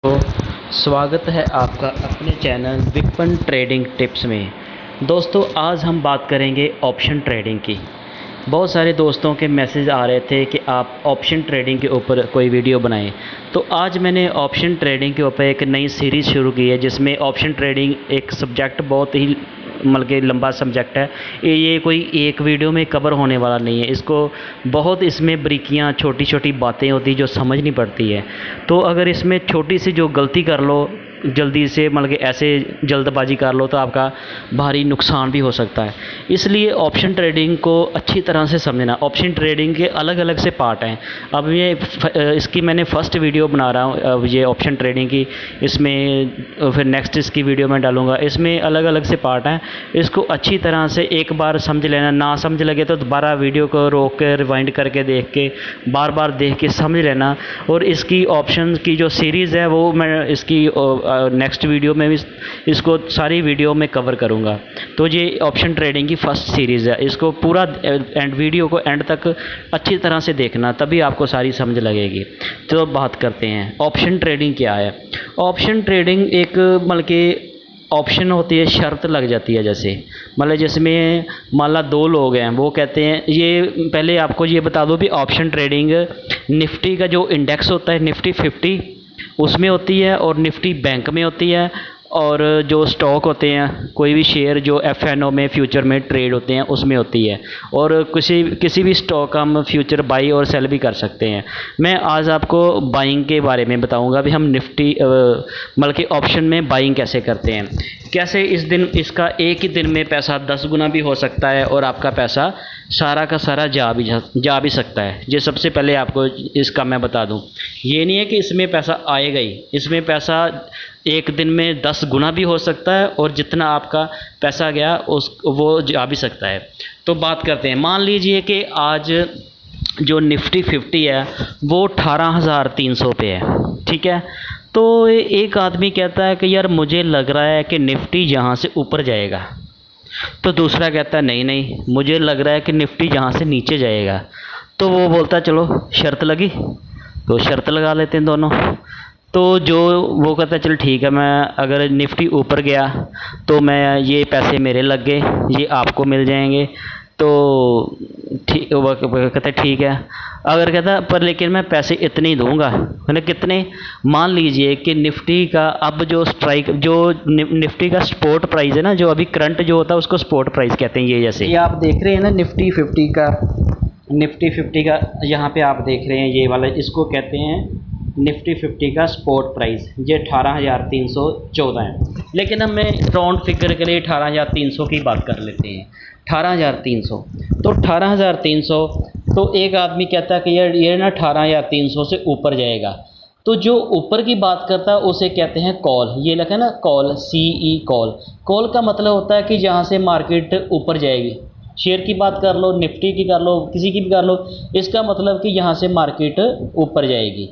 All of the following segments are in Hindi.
तो स्वागत है आपका अपने चैनल विपन ट्रेडिंग टिप्स में। दोस्तों, आज हम बात करेंगे ऑप्शन ट्रेडिंग की। बहुत सारे दोस्तों के मैसेज आ रहे थे कि आप ऑप्शन ट्रेडिंग के ऊपर कोई वीडियो बनाएं। तो आज मैंने ऑप्शन ट्रेडिंग के ऊपर एक नई सीरीज़ शुरू की है, जिसमें ऑप्शन ट्रेडिंग एक सब्जेक्ट बहुत ही मतलब लंबा सब्जेक्ट है। ये कोई एक वीडियो में कवर होने वाला नहीं है। इसको बहुत इसमें बारीकियाँ, छोटी छोटी बातें होती जो समझनी पड़ती है। तो अगर इसमें छोटी सी जो गलती कर लो, जल्दी से मतलब कि ऐसे जल्दबाजी कर लो, तो आपका भारी नुकसान भी हो सकता है। इसलिए ऑप्शन ट्रेडिंग को अच्छी तरह से समझना। ऑप्शन ट्रेडिंग के अलग अलग से पार्ट हैं। अब ये इसकी मैंने फ़र्स्ट वीडियो बना रहा हूँ, अब ये ऑप्शन ट्रेडिंग की। इसमें फिर नेक्स्ट इसकी वीडियो मैं डालूँगा। इसमें अलग अलग से पार्ट हैं। इसको अच्छी तरह से एक बार समझ लेना। ना समझ लगे तो दोबारा वीडियो को रोक के रिवाइंड करके देख के बार बार देख के समझ लेना। और इसकी ऑप्शन की जो सीरीज़ है वो मैं इसकी नेक्स्ट वीडियो में भी इसको सारी वीडियो में कवर करूँगा। तो ये ऑप्शन ट्रेडिंग की फ़र्स्ट सीरीज़ है। इसको पूरा एंड वीडियो को एंड तक अच्छी तरह से देखना, तभी आपको सारी समझ लगेगी। तो बात करते हैं ऑप्शन ट्रेडिंग क्या है। ऑप्शन ट्रेडिंग एक मतलब कि ऑप्शन होती है, शर्त लग जाती है। जैसे मतलब जिसमें मान ला दो लोग हैं, वो कहते हैं, ये पहले आपको ये बता दो भी ऑप्शन ट्रेडिंग निफ्टी का जो इंडेक्स होता है निफ्टी 50 उसमें होती है, और निफ्टी बैंक में होती है। और जो स्टॉक होते हैं, कोई भी शेयर जो एफएनओ में फ्यूचर में ट्रेड होते हैं उसमें होती है। और किसी भी स्टॉक का हम फ्यूचर बाई और सेल भी कर सकते हैं। मैं आज आपको बाइंग के बारे में बताऊंगा भी हम निफ्टी मतलब कि ऑप्शन में बाइंग कैसे करते हैं। कैसे इस दिन इसका एक ही दिन में पैसा 10 गुना भी हो सकता है, और आपका पैसा सारा का सारा जा भी सकता है। ये सबसे पहले आपको इसका मैं बता दूं। ये नहीं है कि इसमें पैसा आएगा ही, इसमें पैसा एक दिन में 10 गुना भी हो सकता है, और जितना आपका पैसा गया वो जा भी सकता है। तो बात करते हैं। मान लीजिए कि आज जो निफ्टी 50 है वो 18,300 पे है, ठीक है। तो एक आदमी कहता है कि यार मुझे लग रहा है कि निफ्टी यहाँ से ऊपर जाएगा। तो दूसरा कहता है नहीं नहीं, मुझे लग रहा है कि निफ्टी यहाँ से नीचे जाएगा। तो वो बोलता है चलो शर्त लगी, तो शर्त लगा लेते हैं दोनों। तो जो वो कहता है चल ठीक है, मैं अगर निफ्टी ऊपर गया तो मैं ये पैसे मेरे लग गए, ये आपको मिल जाएंगे। तो ठीक, वो कहता है ठीक है। अगर कहता पर लेकिन मैं पैसे इतने ही दूंगा, मैंने कितने, मान लीजिए कि निफ्टी का अब जो स्ट्राइक जो निफ्टी का स्पॉट प्राइस है ना, जो अभी करंट जो होता है उसको स्पॉट प्राइस कहते हैं। ये जैसे ये आप देख रहे हैं ना निफ्टी 50 का यहाँ पे आप देख रहे हैं, ये वाला इसको कहते हैं निफ्टी 50 का स्पॉट प्राइस। ये 18,314 है। लेकिन अब मैं राउंड फिगर के लिए 18,300 की बात कर लेते हैं। 18,300, तो 18,300, तो एक आदमी कहता है कि यार ये ना 18,300 से ऊपर जाएगा। तो जो ऊपर की बात करता है उसे कहते हैं कॉल। ये लिखा है ना कॉल, CE कॉल। कॉल का मतलब होता है कि जहाँ से मार्केट ऊपर जाएगी। शेयर की बात कर लो, निफ्टी की कर लो, किसी की भी कर लो, इसका मतलब कि यहाँ से मार्केट ऊपर जाएगी,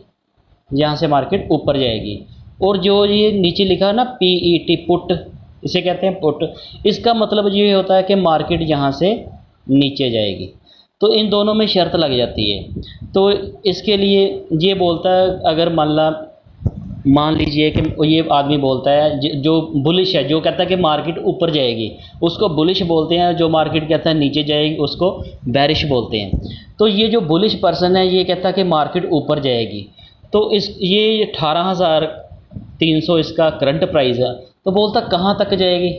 यहाँ से मार्केट ऊपर जाएगी। और जो ये नीचे लिखा है ना PET पुट, इसे कहते हैं पुट। इसका मतलब ये होता है कि मार्केट यहाँ से नीचे जाएगी। तो इन दोनों में शर्त लग जाती है। तो इसके लिए ये बोलता है, अगर मान लीजिए कि ये आदमी बोलता है जो बुलिश है, जो कहता है कि मार्केट ऊपर जाएगी, उसको बुलिश बोलते हैं। जो मार्केट कहता है नीचे जाएगी उसको बेरिश बोलते हैं। तो ये जो बुलिश पर्सन है ये कहता है कि मार्केट ऊपर जाएगी। तो ये 18,300 इसका करंट प्राइस है। तो बोलता कहाँ तक जाएगी,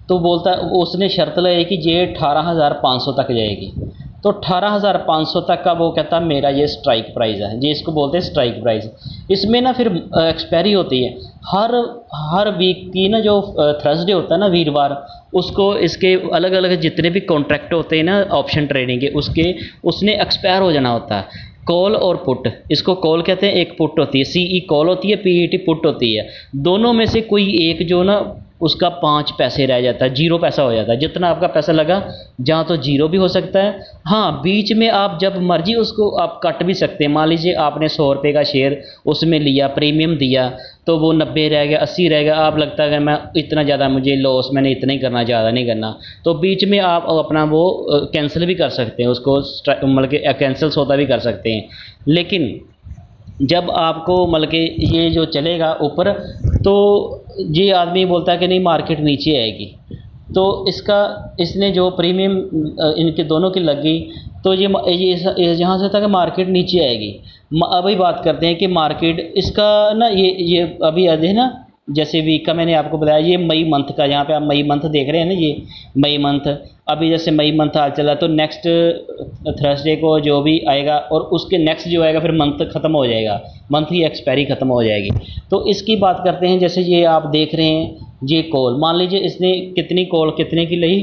तो बोलता उसने शर्त लगाई कि ये 18,500 तक जाएगी। तो 18,500 तक का वो कहता मेरा ये स्ट्राइक प्राइस है। ये इसको बोलते हैं स्ट्राइक प्राइस। इसमें ना फिर एक्सपायरी होती है हर वीक की ना, जो थर्सडे होता है ना, वीरवार, उसको इसके अलग अलग जितने भी कॉन्ट्रैक्ट होते हैं ना ऑप्शन ट्रेडिंग के, उसने एक्सपायर हो जाना होता है। कॉल और पुट, इसको कॉल कहते हैं, एक पुट होती है, CE कॉल होती है, PET पुट होती है। दोनों में से कोई एक जो ना उसका 5 पैसे रह जाता है, 0 पैसा हो जाता है। जितना आपका पैसा लगा जहाँ तो 0 भी हो सकता है। हाँ, बीच में आप जब मर्जी उसको आप कट भी सकते हैं। मान लीजिए आपने 100 रुपये का शेयर उसमें लिया, प्रीमियम दिया, तो वो 90 रह गया, 80 रह गया। आप लगता है कि मैं इतना ज़्यादा मुझे लॉस, मैंने इतना ही करना, ज़्यादा नहीं करना। तो बीच में आप अपना वो कैंसिल भी कर सकते हैं, उसको मतलब कि कैंसिल सौदा भी कर सकते हैं। लेकिन जब आपको मतलब कि ये जो चलेगा ऊपर, तो ये आदमी बोलता है कि नहीं मार्केट नीचे आएगी, तो इसका इसने जो प्रीमियम इनके दोनों की लग गई, तो ये यहाँ से था कि मार्केट नीचे आएगी। अभी बात करते हैं कि मार्केट इसका ना ये अभी है ना, जैसे वीक का मैंने आपको बताया, ये मई मंथ का, यहाँ पे आप मई मंथ देख रहे हैं ना, ये मई मंथ, अभी जैसे मई मंथ आज चला, तो नेक्स्ट थर्सडे को जो भी आएगा और उसके नेक्स्ट जो आएगा फिर मंथ ख़त्म हो जाएगा, मंथ की एक्सपायरी ख़त्म हो जाएगी। तो इसकी बात करते हैं, जैसे ये आप देख रहे हैं ये कॉल, मान लीजिए इसने कितनी कॉल कितने की ली,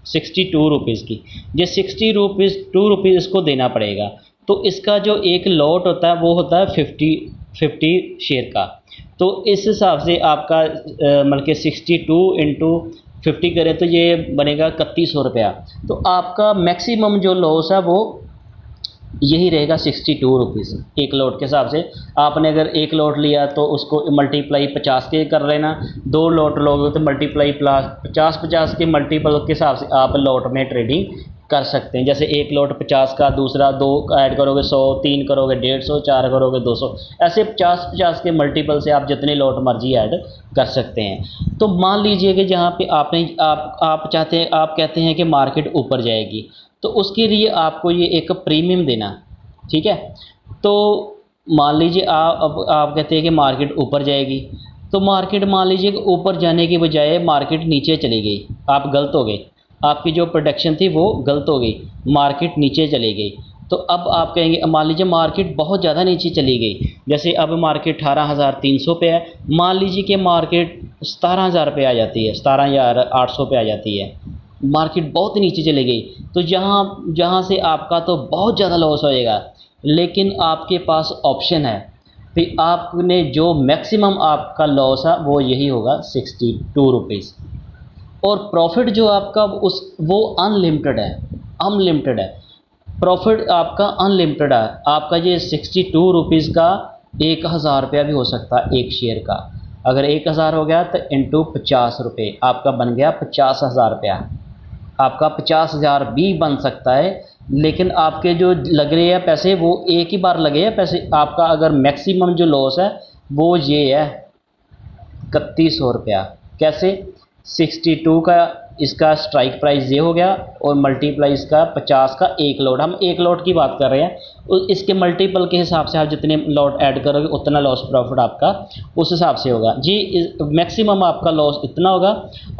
62 रुपीज़ की। ये 62 रुपीज़ इसको देना पड़ेगा। तो इसका जो एक लॉट होता है वो होता है 50 शेयर का। तो इस हिसाब से आपका मतलब कि 62 इंटू 50 करें तो ये बनेगा 3100 रुपया। तो आपका मैक्सिमम जो लॉस है वो यही रहेगा 62 रुपीज़ एक लॉट के हिसाब से। आपने अगर एक लॉट लिया तो उसको मल्टीप्लाई 50 के कर लेना, 2 लॉट लोगे तो मल्टीप्लाई प्लस 50 के मल्टीपल के हिसाब से आप लॉट में ट्रेडिंग कर सकते हैं। जैसे एक लॉट 50 का, दूसरा 2 ऐड करोगे 100, 3 करोगे 150, 4 करोगे 200, ऐसे 50 के मल्टीपल से आप जितने लॉट मर्जी ऐड कर सकते हैं। तो मान लीजिए कि जहाँ पे आप चाहते हैं, आप कहते हैं कि मार्केट ऊपर जाएगी, तो उसके लिए आपको ये एक प्रीमियम देना, ठीक है। तो मान लीजिए आप कहते हैं कि मार्केट ऊपर जाएगी, तो मार्केट मान लीजिए कि ऊपर जाने की बजाय मार्केट नीचे चली गई, आप गलत हो गए, आपकी जो प्रोडक्शन थी वो गलत हो गई, मार्केट नीचे चली गई। तो अब आप कहेंगे, मान लीजिए मार्केट बहुत ज़्यादा नीचे चली गई, जैसे अब मार्केट 18,300 पे है, मान लीजिए कि मार्केट 17,000 पे आ जाती है, 17,800 पे आ जाती है, मार्केट बहुत नीचे चली गई, तो जहाँ से आपका तो बहुत ज़्यादा लॉस होएगा। लेकिन आपके पास ऑप्शन है, फिर आपने जो मैक्सिमम आपका लॉस है वो यही होगा 62 रुपीज़, और प्रॉफिट जो आपका वो अनलिमिटेड है, प्रॉफिट आपका अनलिमिटेड है। आपका ये 62 रुपीज़ का 1,000 रुपया भी हो सकता है एक शेयर का। अगर 1,000 हो गया तो इंटू 50 रुपये आपका बन गया 50,000 रुपया। आपका 50,000 भी बन सकता है, लेकिन आपके जो लग रहे हैं पैसे वो एक ही बार लगे हैं पैसे। आपका अगर मैक्सिमम जो लॉस है वो ये है 3100 रुपया। कैसे? 62 का इसका स्ट्राइक प्राइस ये हो गया और मल्टीप्लाई इसका 50 का एक लॉट, हम एक लॉट की बात कर रहे हैं, इसके मल्टीपल के हिसाब से आप जितने लॉट ऐड करोगे उतना लॉस प्रॉफिट आपका उस हिसाब से होगा जी। मैक्सिमम आपका लॉस इतना होगा।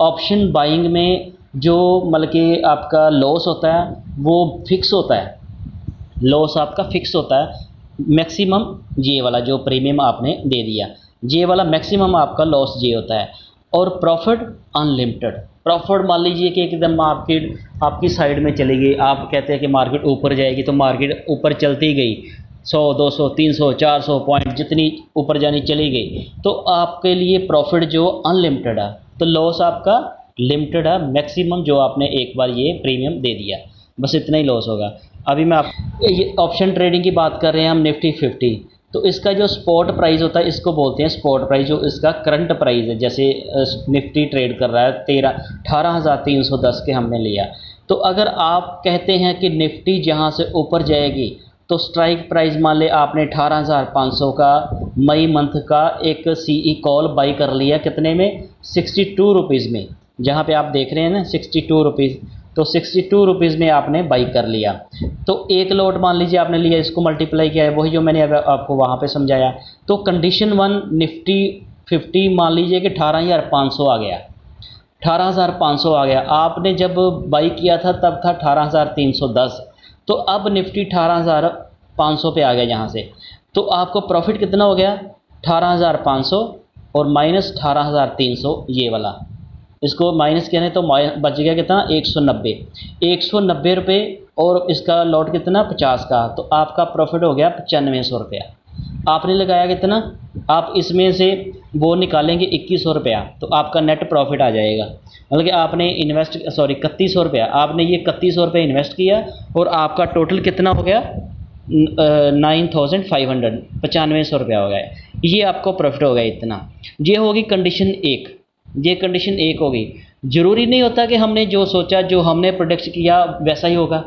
ऑप्शन बाइंग में जो मतलब कि आपका लॉस होता है वो फिक्स होता है, लॉस आपका फिक्स होता है। मैक्सिमम ये वाला जो प्रीमियम आपने दे दिया, ये वाला मैक्सिमम आपका लॉस ये होता है। और प्रॉफिट अनलिमिटेड। प्रॉफिट मान लीजिए कि एकदम मार्केट आपकी साइड में चली गई, आप कहते हैं कि मार्केट ऊपर जाएगी, तो मार्केट ऊपर चलती गई 100, 200, 300, 400 पॉइंट जितनी ऊपर जानी चली गई, तो आपके लिए प्रॉफिट जो अनलिमिटेड है, तो लॉस आपका लिमिटेड है, मैक्सिमम जो आपने एक बार ये प्रीमियम दे दिया, बस इतना ही लॉस होगा। अभी मैं आप ये ऑप्शन ट्रेडिंग की बात कर रहे हैं हम निफ्टी 50, तो इसका जो स्पॉट प्राइस होता है इसको बोलते हैं स्पॉट प्राइस, जो इसका करंट प्राइस है। जैसे निफ्टी ट्रेड कर रहा है 18,310 के हमने लिया, तो अगर आप कहते हैं कि निफ्टी जहाँ से ऊपर जाएगी तो स्ट्राइक प्राइस मान ले आपने 18,500 का मई मंथ का एक सीई कॉल बाई कर लिया, कितने में? 62 रुपीज़ में। जहाँ पे आप देख रहे हैं ना 62 रुपीज़, तो 62 रुपीज़ में आपने बाई कर लिया। तो एक लॉट मान लीजिए आपने लिया, इसको मल्टीप्लाई किया है, वही जो मैंने अगर आपको वहाँ पे समझाया। तो कंडीशन 1 निफ्टी 50 मान लीजिए कि 18,500 आ गया, 18,500 आ गया, आपने जब बाई किया था तब था 18,310, तो अब निफ्टी 18,500 पे आ गया यहाँ से, तो आपको प्रॉफिट कितना हो गया? 18,500 और माइनस 18,300 ये वाला, इसको माइनस करें तो बच गया कितना? 190 रुपये, और इसका लॉट कितना? 50 का, तो आपका प्रॉफिट हो गया 9500 रुपया। आपने लगाया कितना? आप इसमें से वो निकालेंगे 2100 रुपया, तो आपका नेट प्रॉफिट आ जाएगा। मतलब कि आपने 3100 रुपया, आपने ये 3100 रुपये इन्वेस्ट किया और आपका टोटल कितना हो गया? 9,500, 9500 रुपया हो गया। ये आपको प्रॉफिट हो गया इतना। ये होगी कंडीशन 1, ये कंडीशन 1 होगी। ज़रूरी नहीं होता कि हमने जो सोचा, जो हमने प्रोडिक्ट किया वैसा ही होगा।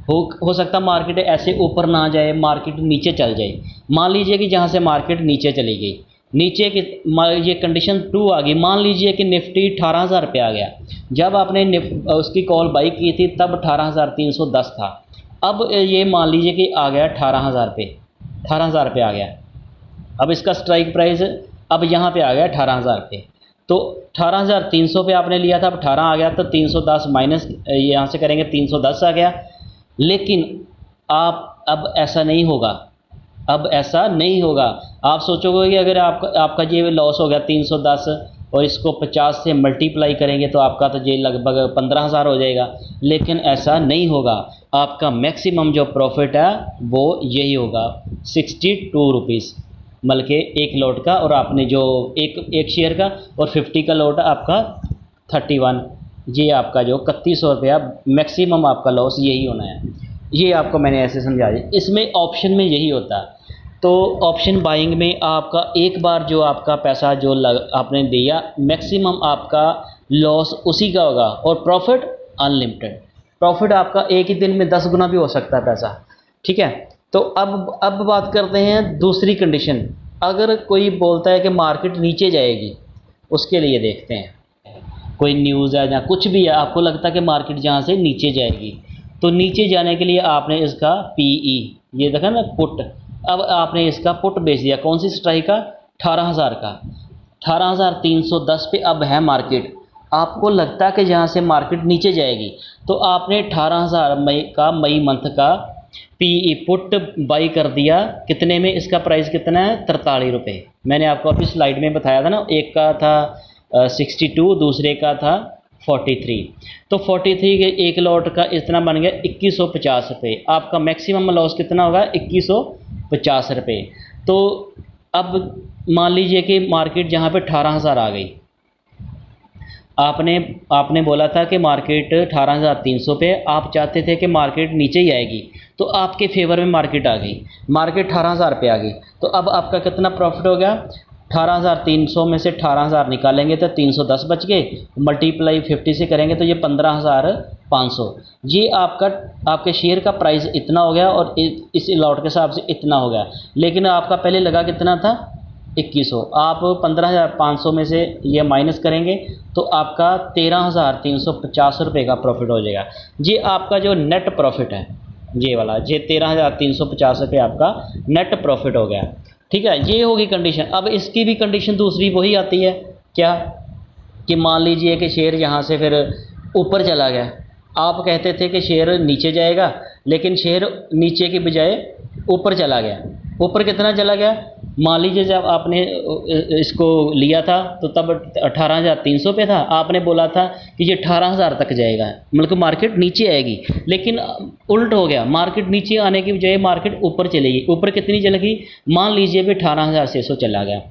हो सकता मार्केट ऐसे ऊपर ना जाए, मार्केट नीचे चल जाए। मान लीजिए कि जहाँ से मार्केट नीचे चली गई, नीचे की मान लीजिए कंडीशन 2 आ गई, मान लीजिए कि निफ्टी 18,000 पे आ गया। जब आपने उसकी कॉल बाई की थी तब 18,310 था। अब ये मान लीजिए कि आ गया 18,000 पे, 18,000 पे आ गया। अब इसका स्ट्राइक प्राइस अब यहाँ पे आ गया 18,000 पे। तो 18,300 पे आपने लिया था, अब 18 आ गया तो 310 माइनस यहाँ से करेंगे 310 आ गया। लेकिन आप अब ऐसा नहीं होगा, अब ऐसा नहीं होगा। आप सोचोगे कि अगर आपका ये लॉस हो गया 310 और इसको 50 से मल्टीप्लाई करेंगे तो आपका तो ये लगभग 15,000 हो जाएगा। लेकिन ऐसा नहीं होगा, आपका मैक्सिमम जो प्रॉफिट है वो यही होगा 62 रुपीज़, मतलब के एक लॉट का। और आपने जो एक शेयर का और 50 का लॉट आपका 31, ये आपका जो 3100 रुपया मैक्सिमम आपका लॉस यही होना है। ये आपको मैंने ऐसे समझा दिया। इसमें ऑप्शन में यही होता है। तो ऑप्शन बाइंग में आपका एक बार जो आपका पैसा जो आपने दिया, मैक्सिमम आपका लॉस उसी का होगा और प्रॉफिट अनलिमिटेड। प्रॉफिट आपका एक ही दिन में 10 गुना भी हो सकता है पैसा, ठीक है। तो अब बात करते हैं दूसरी कंडीशन। अगर कोई बोलता है कि मार्केट नीचे जाएगी, उसके लिए देखते हैं। कोई न्यूज़ है या कुछ भी है, आपको लगता है कि मार्केट जहाँ से नीचे जाएगी, तो नीचे जाने के लिए आपने इसका पीई, ये देखा ना पुट, अब आपने इसका पुट बेच दिया। कौन सी स्ट्राइक का? 18,000 का। 18,310 पे अब है मार्केट। आपको लगता है कि जहाँ से मार्केट नीचे जाएगी, तो आपने 18,000 मई मंथ का पीई पुट बाई कर दिया। कितने में? इसका प्राइस कितना है? 43 रुपये। मैंने आपको अभी स्लाइड में बताया था ना, एक का था 62, दूसरे का था 43। तो 43 के एक लॉट का इतना बन गया 2150 रुपये। आपका मैक्सिमम लॉस कितना होगा? 2150 रुपये। तो अब मान लीजिए कि मार्केट जहाँ पे 18,000 आ गई, आपने बोला था कि मार्केट 18,300 पे, आप चाहते थे कि मार्केट नीचे ही आएगी, तो आपके फेवर में मार्केट आ गई, मार्केट 18,000 पे आ गई। तो अब आपका कितना प्रॉफिट हो गया? 18,300 में से 18,000 निकालेंगे तो 310 बच गए, मल्टीप्लाई 50 से करेंगे तो ये 15,500। ये आपके शेयर का प्राइस इतना हो गया और इस लॉट के हिसाब से इतना हो गया। लेकिन आपका पहले लगा कितना था? 2100। आप 15,500 में से ये माइनस करेंगे तो आपका 13,350 रुपये का प्रॉफिट हो जाएगा। ये आपका जो नेट प्रॉफिट है, ये वाला, ये 13,350 रुपये आपका नेट प्रॉफिट हो गया, ठीक है। ये होगी कंडीशन। अब इसकी भी कंडीशन दूसरी वही आती है, क्या कि मान लीजिए कि शेयर यहाँ से फिर ऊपर चला गया। आप कहते थे कि शेयर नीचे जाएगा, लेकिन शेयर नीचे के बजाय ऊपर चला गया। ऊपर कितना चला गया? मान लीजिए जब आपने इसको लिया था तो तब 18,300 पे था। आपने बोला था कि ये 18,000 तक जाएगा, मतलब मार्केट नीचे आएगी। लेकिन उल्ट हो गया, मार्केट नीचे आने की बजाय मार्केट ऊपर चलेगी। ऊपर कितनी चलेगी? मान लीजिए भी 18,600 चला गया,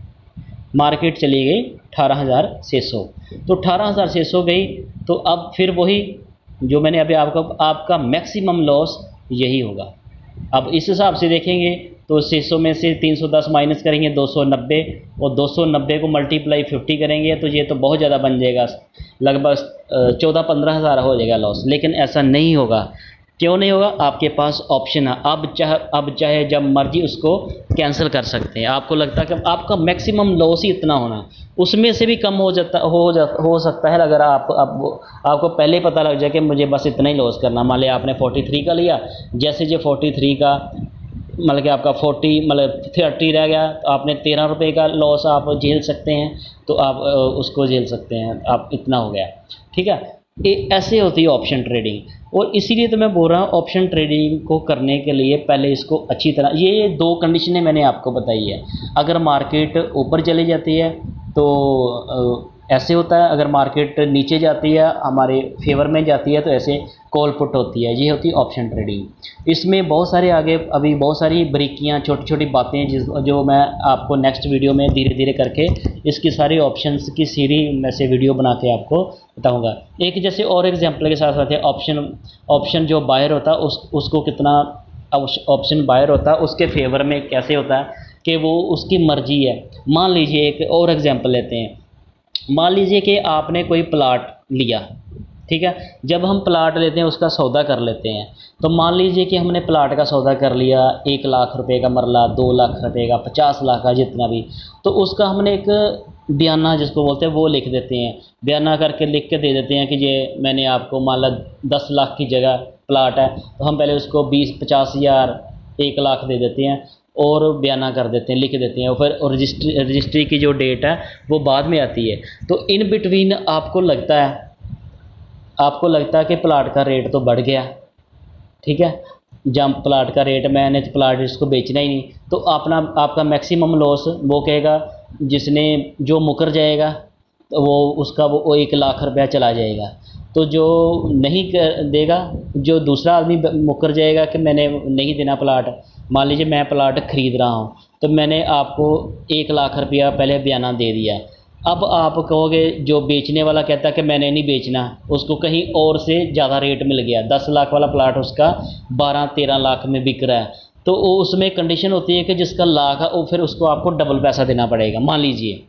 मार्केट चली गई 18,600। तो 18,600 गई, तो अब फिर वही जो मैंने अभी आपका मैक्सिमम लॉस यही होगा। अब इस हिसाब से देखेंगे तो 600 में से 310 माइनस करेंगे 290, और 290 को मल्टीप्लाई 50 करेंगे तो ये तो बहुत ज़्यादा बन जाएगा, लगभग 14-15 हज़ार हो जाएगा लॉस। लेकिन ऐसा नहीं होगा। क्यों नहीं होगा? आपके पास ऑप्शन है। अब चाहे जब मर्जी उसको कैंसिल कर सकते हैं। आपको लगता है कि आपका मैक्सिमम लॉस ही इतना होना, उसमें से भी कम हो सकता है। अगर आपको पहले ही पता लग जाए कि मुझे बस इतना ही लॉस करना। मान लिया आपने 43 का लिया, जैसे जो 43 का मतलब कि आपका 30 रह गया, तो आपने 13 रुपये का लॉस आप झेल सकते हैं, तो आप उसको झेल सकते हैं। आप इतना हो गया, ठीक है। ऐसे होती है ऑप्शन ट्रेडिंग। और इसीलिए तो मैं बोल रहा हूँ ऑप्शन ट्रेडिंग को करने के लिए पहले इसको अच्छी तरह, ये 2 कंडीशनें मैंने आपको बताई है। अगर मार्केट ऊपर चली जाती है तो ऐसे होता है, अगर मार्केट नीचे जाती है हमारे फेवर में जाती है तो ऐसे कॉल पुट होती है। ये होती है ऑप्शन ट्रेडिंग। इसमें बहुत सारे आगे अभी बहुत सारी बारीकियाँ, छोटी छोटी बातें जो मैं आपको नेक्स्ट वीडियो में धीरे धीरे करके इसकी सारी ऑप्शंस की सीरीज में से वीडियो बना के आपको बताऊंगा। एक जैसे और एग्जांपल के साथ साथ है ऑप्शन जो बायर होता है उसको कितना ऑप्शन बायर होता है उसके फेवर में कैसे होता है कि वो उसकी मर्जी है। मान लीजिए एक और एग्जांपल लेते हैं। मान लीजिए कि आपने कोई प्लाट लिया, ठीक है। जब हम प्लाट लेते हैं उसका सौदा कर लेते हैं, तो मान लीजिए कि हमने प्लाट का सौदा कर लिया 1 लाख रुपए का मरला, 2 लाख रुपए का, 50 लाख का, जितना भी, तो उसका हमने एक बयाना जिसको बोलते हैं वो लिख देते हैं। बयाना करके लिख के दे देते हैं कि ये मैंने आपको मान ला 10 लाख की जगह प्लाट है, तो हम पहले उसको 20-50 हज़ार 1 लाख दे देते हैं और बयाना कर देते हैं, लिख देते हैं। और फिर रजिस्ट्री की जो डेट है वो बाद में आती है। तो इन बिटवीन आपको लगता है कि प्लाट का रेट तो बढ़ गया, ठीक है। जब प्लाट का रेट, मैंने तो प्लाट इसको बेचना ही नहीं, तो आपका मैक्सिमम लॉस वो कहेगा, जिसने जो मुकर जाएगा तो वो उसका वो 1 लाख रुपया चला जाएगा। तो जो नहीं देगा, जो दूसरा आदमी मुकर जाएगा कि मैंने नहीं देना प्लाट, मान लीजिए मैं प्लाट खरीद रहा हूँ, तो मैंने आपको 1 लाख रुपया पहले बयाना दे दिया। अब आप कहोगे, जो बेचने वाला कहता है कि मैंने नहीं बेचना, उसको कहीं और से ज़्यादा रेट मिल गया, 10 लाख वाला प्लाट उसका 12-13 लाख में बिक रहा है, तो वो उसमें कंडीशन होती है कि जिसका लाख है वो फिर उसको आपको डबल पैसा देना पड़ेगा, मान लीजिए।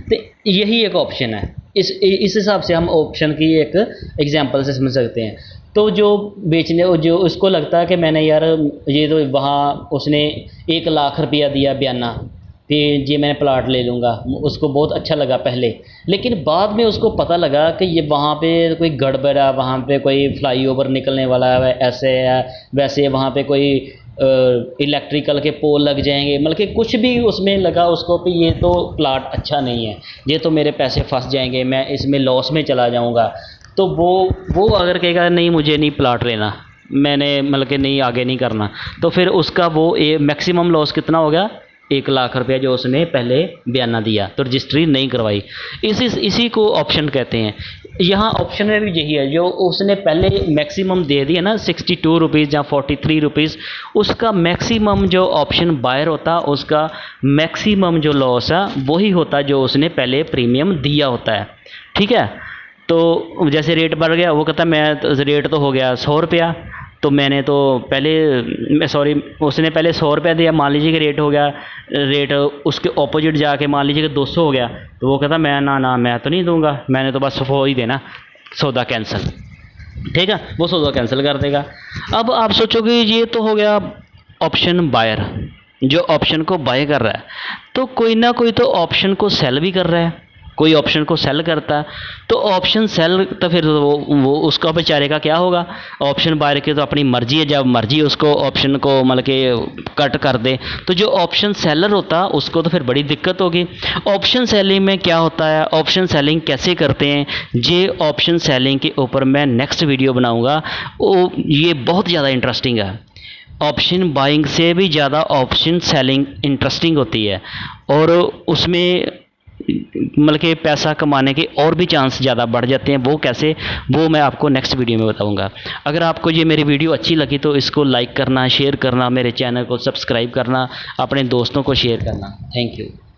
तो यही एक ऑप्शन है। इस हिसाब से हम ऑप्शन की एक एग्जांपल से समझ सकते हैं। तो जो जो उसको लगता है कि मैंने यार ये तो वहाँ उसने 1 लाख रुपया दिया बयाना कि ये मैंने प्लाट ले लूँगा, उसको बहुत अच्छा लगा पहले, लेकिन बाद में उसको पता लगा कि ये वहाँ पे कोई गड़बड़ है, वहाँ पे कोई फ्लाईओवर निकलने वाला है, ऐसे है वैसे, वहाँ पे कोई इलेक्ट्रिकल के पोल लग जाएंगे, मतलब कि कुछ भी उसमें लगा उसको कि ये तो प्लाट अच्छा नहीं है, ये तो मेरे पैसे फंस जाएंगे, मैं इसमें लॉस में चला जाऊंगा। तो वो अगर कहेगा नहीं मुझे नहीं प्लाट लेना, मैंने मतलब कि नहीं आगे नहीं करना, तो फिर उसका वो मैक्सिमम लॉस कितना हो गया, 1 लाख रुपया जो उसने पहले बयाना दिया, तो रजिस्ट्री नहीं करवाई। इसी को ऑप्शन कहते हैं। यहाँ ऑप्शन में भी यही है, जो उसने पहले मैक्सिमम दे दिया ना 62 रुपीज़ या 43 रुपीज़, उसका मैक्सिमम जो ऑप्शन बायर होता उसका मैक्सिमम जो लॉस है वही होता जो उसने पहले प्रीमियम दिया होता है, ठीक है। तो जैसे रेट बढ़ गया, वो कहता मैं रेट तो हो गया 100 रुपया, तो मैंने तो उसने पहले 100 रुपया दिया, मान लीजिए कि रेट हो गया, रेट उसके ऑपोजिट जाके मान लीजिए कि 200 हो गया, तो वो कहता मैं ना मैं तो नहीं दूंगा, मैंने तो बस 100 ही देना, सौदा कैंसिल, ठीक है, वो सौदा कैंसिल कर देगा। अब आप सोचोगे ये तो हो गया ऑप्शन बायर, जो ऑप्शन को बाय कर रहा है, तो कोई ना कोई तो ऑप्शन को सेल भी कर रहा है, कोई ऑप्शन को सेल करता है, तो ऑप्शन सेल तो फिर वो उसका बेचारे का क्या होगा, ऑप्शन बायर की तो अपनी मर्जी है, जब मर्जी उसको ऑप्शन को मतलब कि कट कर दे, तो जो ऑप्शन सेलर होता उसको तो फिर बड़ी दिक्कत होगी। ऑप्शन सेलिंग में क्या होता है, ऑप्शन सेलिंग कैसे करते हैं, ये ऑप्शन सेलिंग के ऊपर मैं नेक्स्ट वीडियो बनाऊँगा, ये बहुत ज़्यादा इंटरेस्टिंग है। ऑप्शन बाइंग से भी ज़्यादा ऑप्शन सेलिंग इंटरेस्टिंग होती है, और उसमें मतलब कि पैसा कमाने के और भी चांस ज़्यादा बढ़ जाते हैं। वो कैसे, वो मैं आपको नेक्स्ट वीडियो में बताऊंगा। अगर आपको ये मेरी वीडियो अच्छी लगी तो इसको लाइक करना, शेयर करना, मेरे चैनल को सब्सक्राइब करना, अपने दोस्तों को शेयर करना। Thank you.